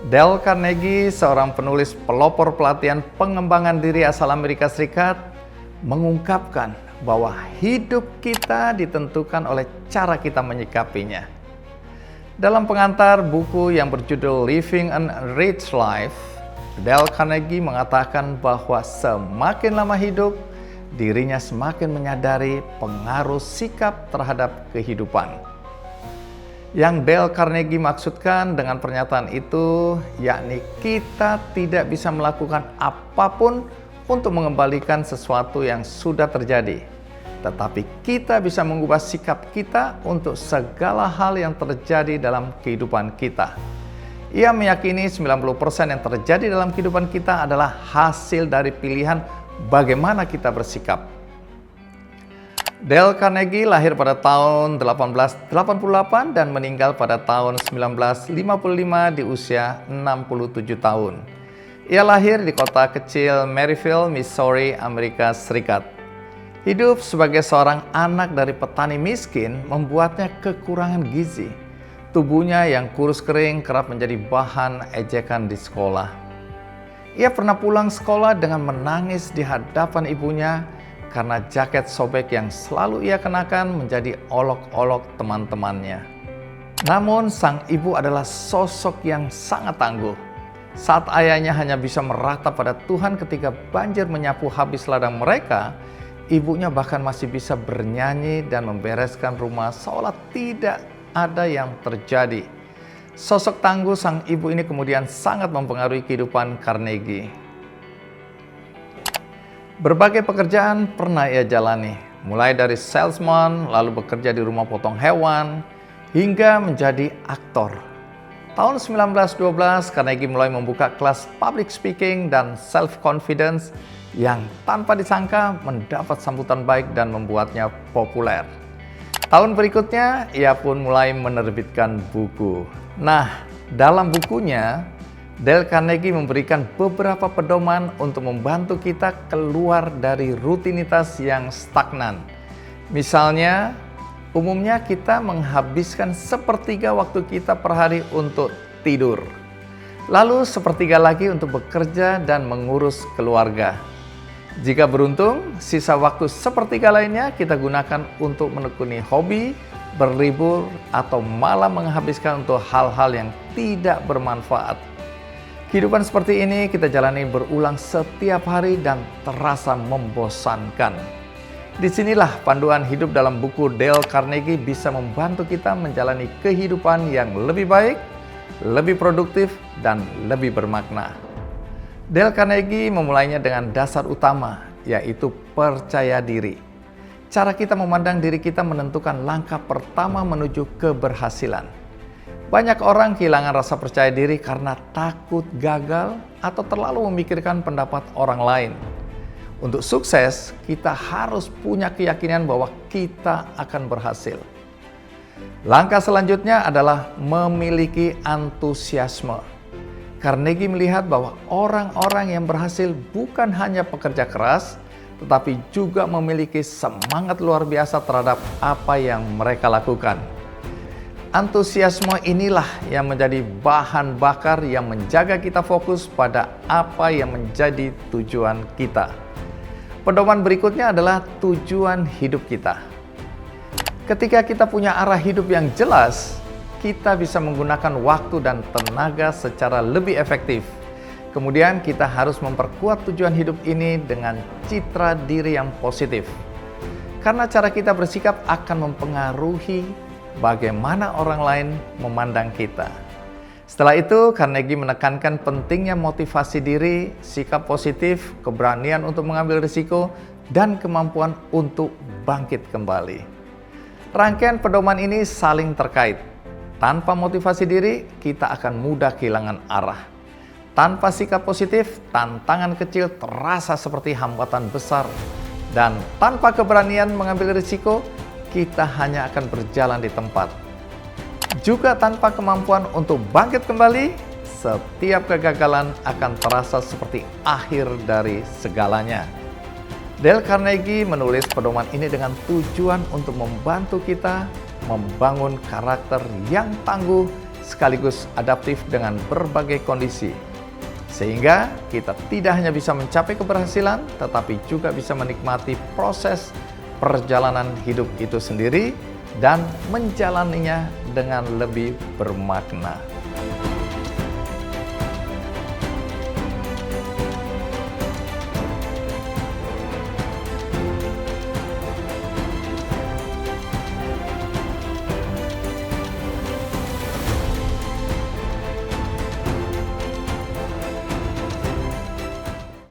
Dale Carnegie, seorang penulis pelopor pelatihan pengembangan diri asal Amerika Serikat, mengungkapkan bahwa hidup kita ditentukan oleh cara kita menyikapinya. Dalam pengantar buku yang berjudul Living an Enriched Life, Dale Carnegie mengatakan bahwa semakin lama hidup, dirinya semakin menyadari pengaruh sikap terhadap kehidupan. Yang Dale Carnegie maksudkan dengan pernyataan itu, yakni kita tidak bisa melakukan apapun untuk mengembalikan sesuatu yang sudah terjadi. Tetapi kita bisa mengubah sikap kita untuk segala hal yang terjadi dalam kehidupan kita. Ia meyakini 90% yang terjadi dalam kehidupan kita adalah hasil dari pilihan bagaimana kita bersikap. Dale Carnegie lahir pada tahun 1888 dan meninggal pada tahun 1955 di usia 67 tahun. Ia lahir di kota kecil Maryville, Missouri, Amerika Serikat. Hidup sebagai seorang anak dari petani miskin membuatnya kekurangan gizi. Tubuhnya yang kurus kering kerap menjadi bahan ejekan di sekolah. Ia pernah pulang sekolah dengan menangis di hadapan ibunya karena jaket sobek yang selalu ia kenakan menjadi olok-olok teman-temannya. Namun sang ibu adalah sosok yang sangat tangguh. Saat ayahnya hanya bisa meratap pada Tuhan ketika banjir menyapu habis ladang mereka, ibunya bahkan masih bisa bernyanyi dan membereskan rumah seolah tidak ada yang terjadi. Sosok tangguh sang ibu ini kemudian sangat mempengaruhi kehidupan Carnegie. Berbagai pekerjaan pernah ia jalani, mulai dari salesman, lalu bekerja di rumah potong hewan, hingga menjadi aktor. Tahun 1912, Carnegie mulai membuka kelas public speaking dan self-confidence yang tanpa disangka mendapat sambutan baik dan membuatnya populer. Tahun berikutnya, ia pun mulai menerbitkan buku. Nah, dalam bukunya, Dale Carnegie memberikan beberapa pedoman untuk membantu kita keluar dari rutinitas yang stagnan. Misalnya, umumnya kita menghabiskan sepertiga waktu kita per hari untuk tidur. Lalu sepertiga lagi untuk bekerja dan mengurus keluarga. Jika beruntung, sisa waktu sepertiga lainnya kita gunakan untuk menekuni hobi, berlibur, atau malah menghabiskan untuk hal-hal yang tidak bermanfaat. Kehidupan seperti ini kita jalani berulang setiap hari dan terasa membosankan. Disinilah panduan hidup dalam buku Dale Carnegie bisa membantu kita menjalani kehidupan yang lebih baik, lebih produktif, dan lebih bermakna. Dale Carnegie memulainya dengan dasar utama, yaitu percaya diri. Cara kita memandang diri kita menentukan langkah pertama menuju keberhasilan. Banyak orang kehilangan rasa percaya diri karena takut gagal atau terlalu memikirkan pendapat orang lain. Untuk sukses, kita harus punya keyakinan bahwa kita akan berhasil. Langkah selanjutnya adalah memiliki antusiasme. Carnegie melihat bahwa orang-orang yang berhasil bukan hanya pekerja keras, tetapi juga memiliki semangat luar biasa terhadap apa yang mereka lakukan. Antusiasme inilah yang menjadi bahan bakar yang menjaga kita fokus pada apa yang menjadi tujuan kita. Pedoman berikutnya adalah tujuan hidup kita. Ketika kita punya arah hidup yang jelas, kita bisa menggunakan waktu dan tenaga secara lebih efektif. Kemudian kita harus memperkuat tujuan hidup ini dengan citra diri yang positif. Karena cara kita bersikap akan mempengaruhi bagaimana orang lain memandang kita. Setelah itu, Carnegie menekankan pentingnya motivasi diri, sikap positif, keberanian untuk mengambil risiko, dan kemampuan untuk bangkit kembali. Rangkaian pedoman ini saling terkait. Tanpa motivasi diri, kita akan mudah kehilangan arah. Tanpa sikap positif, tantangan kecil terasa seperti hambatan besar. Dan tanpa keberanian mengambil risiko, kita hanya akan berjalan di tempat. Juga tanpa kemampuan untuk bangkit kembali, setiap kegagalan akan terasa seperti akhir dari segalanya. Dale Carnegie menulis pedoman ini dengan tujuan untuk membantu kita membangun karakter yang tangguh sekaligus adaptif dengan berbagai kondisi. Sehingga kita tidak hanya bisa mencapai keberhasilan, tetapi juga bisa menikmati proses perjalanan hidup itu sendiri dan menjalaninya dengan lebih bermakna.